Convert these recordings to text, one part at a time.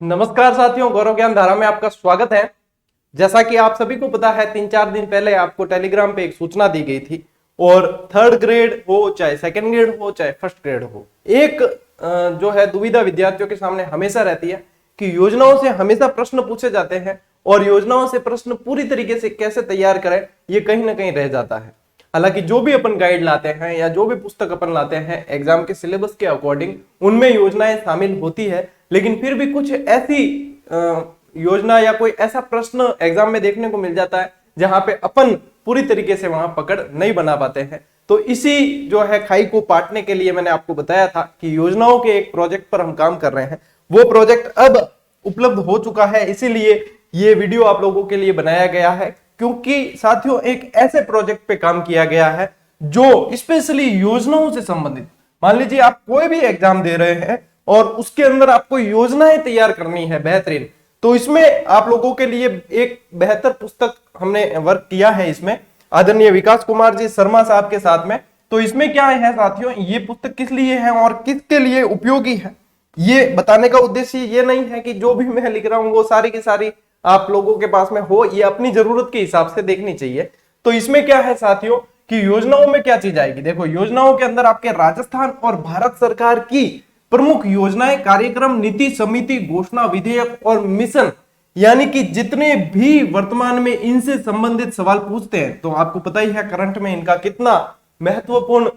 नमस्कार साथियों, गौरव ज्ञान धारा में आपका स्वागत है। जैसा कि आप सभी को पता है, 3-4 दिन पहले आपको टेलीग्राम पे एक सूचना दी गई थी और थर्ड ग्रेड हो चाहे सेकंड ग्रेड हो चाहे फर्स्ट ग्रेड हो, एक जो है दुविधा विद्यार्थियों के सामने हमेशा रहती है कि योजनाओं से हमेशा प्रश्न पूछे जाते हैं और योजनाओं से प्रश्न पूरी तरीके से कैसे तैयार करें ये कहीं ना कहीं रह जाता है। हालांकि जो भी अपन गाइड लाते हैं या जो भी पुस्तक अपन लाते हैं एग्जाम के सिलेबस के अकॉर्डिंग उनमें योजनाएं शामिल होती है, लेकिन फिर भी कुछ ऐसी योजना या कोई ऐसा प्रश्न एग्जाम में देखने को मिल जाता है जहां पे अपन पूरी तरीके से वहां पकड़ नहीं बना पाते हैं। तो इसी जो है खाई को पाटने के लिए मैंने आपको बताया था कि योजनाओं के एक प्रोजेक्ट पर हम काम कर रहे हैं। वो प्रोजेक्ट अब उपलब्ध हो चुका है, इसीलिए ये वीडियो आप लोगों के लिए बनाया गया है, क्योंकि साथियों एक ऐसे प्रोजेक्ट पे काम किया गया है जो स्पेशली योजनाओं से संबंधित। मान लीजिए आप कोई भी एग्जाम दे रहे हैं और उसके अंदर आपको योजनाएं तैयार करनी है बेहतरीन, तो इसमें आप लोगों के लिए एक बेहतर पुस्तक हमने वर्क किया है इसमें आदरणीय विकास कुमार जी शर्मा साहब के साथ में। तो इसमें क्या है साथियों, ये पुस्तक किस लिए है और किसके लिए उपयोगी है ये बताने का उद्देश्य ये नहीं है कि जो भी मैं लिख रहा हूं वो सारी की सारी आप लोगों के पास में हो, ये अपनी जरूरत के हिसाब से देखनी चाहिए। तो इसमें क्या है साथियों कि योजनाओं में क्या चीज आएगी, देखो योजनाओं के अंदर आपके राजस्थान और भारत सरकार की प्रमुख योजनाएं, कार्यक्रम, नीति, समिति, घोषणा, विधेयक और मिशन, यानी कि जितने भी वर्तमान में इनसे संबंधित सवाल पूछते हैं, तो आपको पता ही है करंट में इनका कितना महत्वपूर्ण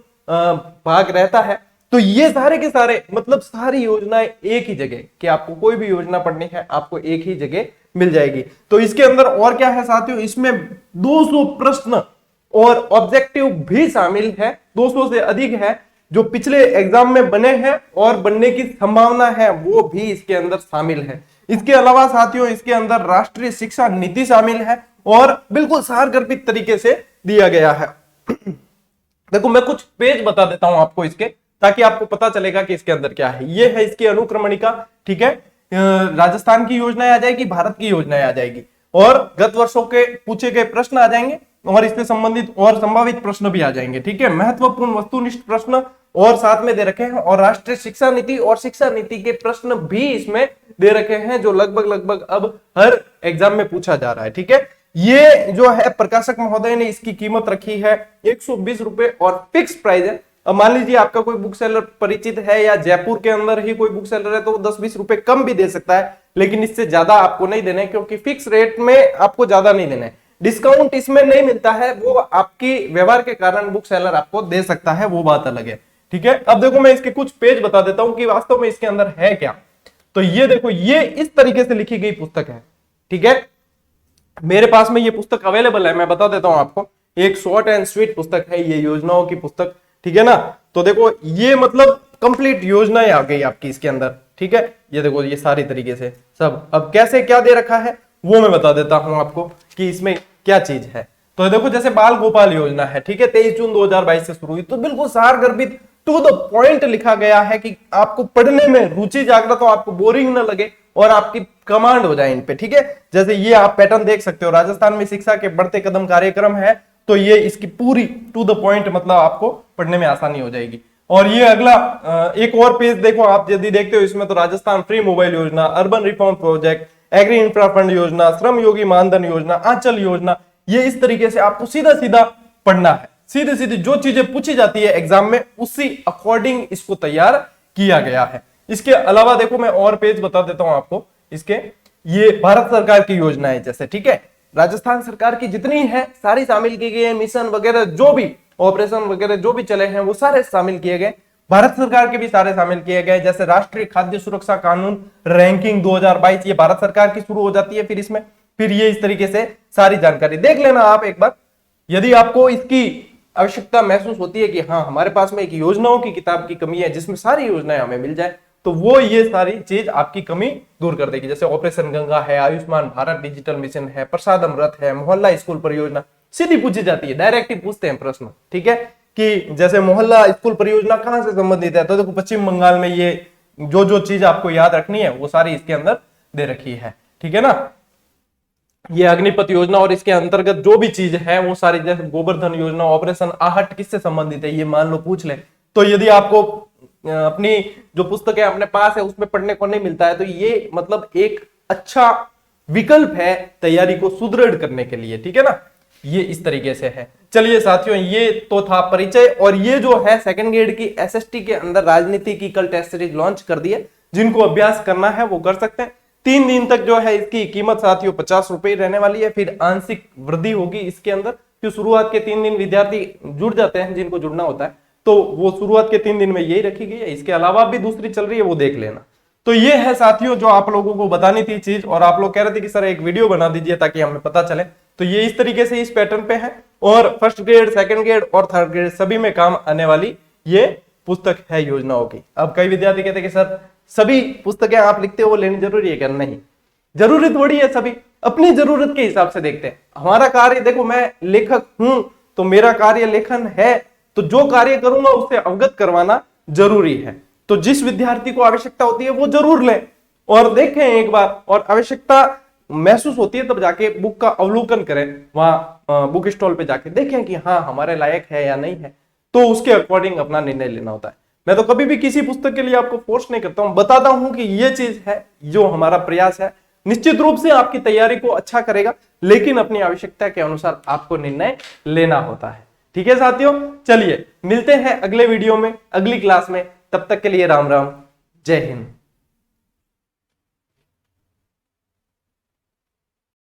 भाग रहता है। तो ये सारे के सारे मतलब सारी योजनाएं एक ही जगह कि आपको कोई भी योजना पढ़नी है आपको एक ही जगह मिल जाएगी। तो इसके अंदर और क्या है साथियों, इसमें 200 प्रश्न और ऑब्जेक्टिव भी शामिल है, 200 से अधिक है जो पिछले एग्जाम में बने हैं और बनने की संभावना है वो भी इसके अंदर शामिल है। इसके अलावा साथियों इसके अंदर राष्ट्रीय शिक्षा नीति शामिल है और बिल्कुल सारगर्भित तरीके से दिया गया है। देखो मैं कुछ पेज बता देता हूं आपको इसके, ताकि आपको पता चलेगा कि इसके अंदर क्या है। ये है इसकी अनुक्रमणिका, ठीक है। राजस्थान की योजनाएं आ जाएगी, भारत की योजनाएं आ जाएगी और गत वर्षों के पूछे गए प्रश्न आ जाएंगे और इससे संबंधित और संभावित प्रश्न भी आ जाएंगे, ठीक है। महत्वपूर्ण वस्तुनिष्ठ प्रश्न और साथ में दे रखे हैं और राष्ट्रीय शिक्षा नीति और शिक्षा नीति के प्रश्न भी इसमें दे रखे हैं जो लगभग अब हर एग्जाम में पूछा जा रहा है, ठीक है। ये जो है प्रकाशक महोदय ने इसकी कीमत रखी है 120 रुपए और फिक्स प्राइस है। अब मान लीजिए आपका कोई बुक सेलर परिचित है या जयपुर के अंदर ही कोई बुक सेलर है तो 10-20 रुपए कम भी दे सकता है, लेकिन इससे ज्यादा आपको नहीं देने, क्योंकि फिक्स रेट में आपको ज्यादा नहीं देना है। डिस्काउंट इसमें नहीं मिलता है, वो आपकी व्यवहार के कारण बुक सेलर आपको दे सकता है, वो बात अलग है, ठीक है। अब देखो मैं इसके कुछ पेज बता देता हूं कि वास्तव में इसके अंदर है क्या। तो ये देखो ये इस तरीके से लिखी गई पुस्तक है, ठीक है। मेरे पास में ये पुस्तक अवेलेबल है, मैं बता देता हूं आपको। एक शॉर्ट एंड स्वीट पुस्तक है ये, योजनाओं की पुस्तक, ठीक है ना। तो देखो ये मतलब कंप्लीट योजनाएं आ गई आपकी इसके अंदर, ठीक है। ये देखो ये सारी तरीके से सब, अब कैसे क्या दे रखा है वो मैं बता देता हूं आपको कि इसमें क्या चीज है। तो देखो जैसे बाल गोपाल योजना है, ठीक है, 23 जून 2022 से शुरू हुई, तो बिल्कुल सारगर्भित टू द पॉइंट लिखा गया है कि आपको पढ़ने में रुचि जागृत हो, आपको बोरिंग ना लगे और आपकी कमांड हो जाए इन पे, ठीक है। जैसे ये आप पैटर्न देख सकते हो, राजस्थान में शिक्षा के बढ़ते कदम कार्यक्रम है, तो ये इसकी पूरी टू द पॉइंट मतलब आपको पढ़ने में आसानी हो जाएगी। और ये अगला एक और पेज देखो आप यदि देखते हो, इसमें तो राजस्थान फ्री मोबाइल योजना, urban reform project, agri infra fund योजना, श्रम योगी मानधन योजना, आंचल योजना, ये इस तरीके से आपको सीधा सीधा पढ़ना है। सीधे सीधे जो चीजें पूछी जाती है एग्जाम में उसी अकॉर्डिंग इसको तैयार किया गया है। इसके अलावा देखो मैं और पेज बता देता हूं आपको इसके, ये भारत सरकार की योजना है जैसे, ठीक है, राजस्थान सरकार की जितनी है सारी शामिल की गई है, मिशन वगैरह जो भी ऑपरेशन वगैरह जो भी चले हैं वो सारे शामिल किए गए, भारत सरकार के भी सारे शामिल किए गए। जैसे राष्ट्रीय खाद्य सुरक्षा कानून रैंकिंग 2022 ये भारत सरकार की शुरू हो जाती है, फिर इसमें फिर ये इस तरीके से सारी जानकारी देख लेना आप एक बार। यदि आपको इसकी आवश्यकता महसूस होती है कि हाँ हमारे पास में एक योजनाओं की किताब की कमी है जिसमें सारी योजनाएं हमें मिल जाए, तो वो ये सारी चीज आपकी कमी दूर कर देगी। जैसे ऑपरेशन गंगा है, आयुष्मान भारत डिजिटल मिशन है, प्रसादम रथ है, मोहल्ला स्कूल परियोजना, सीधी पूछी जाती है, डायरेक्ट ही पूछते हैं प्रश्न, ठीक है। कि जैसे मोहल्ला स्कूल परियोजना कहां से संबंधित है, तो देखो पश्चिम बंगाल में ये जो चीज आपको याद रखनी है वो सारी इसके अंदर दे रखी है, ठीक है ना। ये अग्निपथ योजना और इसके अंतर्गत जो भी चीज है वो सारी, जैसे गोवर्धन योजना, ऑपरेशन आहट किससे संबंधित है ये मान लो पूछ ले, तो यदि आपको अपनी जो पुस्तकें अपने पास है उसमें पढ़ने को नहीं मिलता है, तो ये मतलब एक अच्छा विकल्प है तैयारी को सुदृढ़ करने के लिए, ठीक है ना। ये इस तरीके से है। चलिए साथियों, ये तो था परिचय, और ये जो है सेकंड ग्रेड की एसएसटी के अंदर राजनीति की कल टेस्ट सीरीज लॉन्च कर दी है। जिनको अभ्यास करना है वो कर सकते हैं। 3 दिन तक जो है इसकी कीमत साथियों 50 रुपए रहने वाली है, फिर आंशिक वृद्धि होगी इसके अंदर, क्यों शुरुआत के 3 दिन विद्यार्थी जुड़ जाते हैं जिनको जुड़ना होता है, तो वो शुरुआत के 3 दिन में यही रखी गई है। इसके अलावा भी दूसरी चल रही है, वो देख लेना। तो ये है साथियों जो आप लोगों को बतानी थी चीज, और आप लोग कह रहे थे कि सर एक वीडियो बना दीजिए ताकि हमें पता चले, तो ये इस तरीके से इस पैटर्न पे है, और फर्स्ट ग्रेड, सेकंड ग्रेड और थर्ड ग्रेड सभी में काम आने वाली ये पुस्तक है योजनाओं की। अब कई विद्यार्थी कहते हैं कि सर सभी पुस्तकें आप लिखते हो वो लेनी जरूरी है क्या? नहीं, जरूरी थोड़ी है, सभी अपनी जरूरत के हिसाब से देखते हैं। हमारा कार्य देखो, मैं लेखक हूं तो मेरा कार्य लेखन है, तो जो कार्य करूंगा उससे अवगत करवाना जरूरी है। तो जिस विद्यार्थी को आवश्यकता होती है वो जरूर लें और देखें एक बार, और आवश्यकता महसूस होती है तब जाके बुक का अवलोकन करें, वहां बुक स्टॉल पे जाके देखें कि हाँ हमारे लायक है या नहीं है, तो उसके अकॉर्डिंग अपना निर्णय लेना होता है। मैं तो कभी भी किसी पुस्तक के लिए आपको फोर्स नहीं करता हूं, बताता हूं कि ये चीज है जो हमारा प्रयास है, निश्चित रूप से आपकी तैयारी को अच्छा करेगा, लेकिन अपनी आवश्यकता के अनुसार आपको निर्णय लेना होता है। ठीक है साथियों, चलिए मिलते हैं अगले वीडियो में, अगली क्लास में। तब तक के लिए राम राम, जय हिंद।